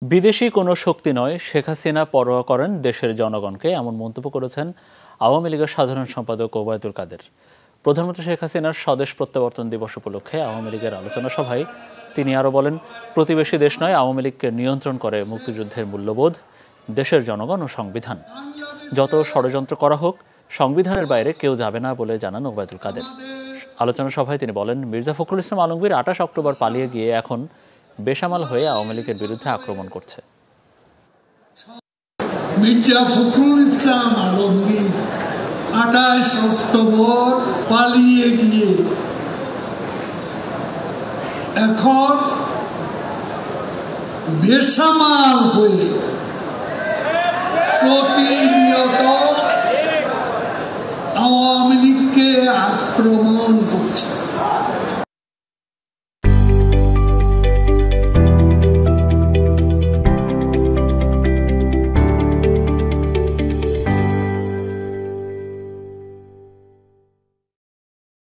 বিদেশি কোনো শক্তি নয়, শেখ হাসিনা পরোয়া করেন দেশের জনগণকে, এমন মন্তব্য করেছেন আওয়ামী লীগের সাধারণ সম্পাদক ওবায়দুল কাদের। প্রধানমন্ত্রী শেখ হাসিনার স্বদেশ প্রত্যাবর্তন দিবস উপলক্ষে আওয়ামী লীগের আলোচনা সভায় তিনি আরও বলেন, প্রতিবেশী দেশ নয়, আওয়ামী লীগকে নিয়ন্ত্রণ করে মুক্তিযুদ্ধের মূল্যবোধ, দেশের জনগণ ও সংবিধান। যত ষড়যন্ত্র করা হোক, সংবিধানের বাইরে কেউ যাবে না বলে জানান ওবায়দুল কাদের। আলোচনা সভায় তিনি বলেন, মির্জা ফখরুল ইসলাম আলমগীর 28 অক্টোবর পালিয়ে গিয়ে এখন বেসামাল হয়ে আওয়ামী লীগের বিরুদ্ধে আক্রমণ করছে। মির্জা ফখরুল ইসলাম আলমগীর 28 অক্টোবর পালিয়ে গিয়ে এখন বেসামাল হয়ে প্রতিনিয়ত আওয়ামী লীগকে আক্রমণ করছে।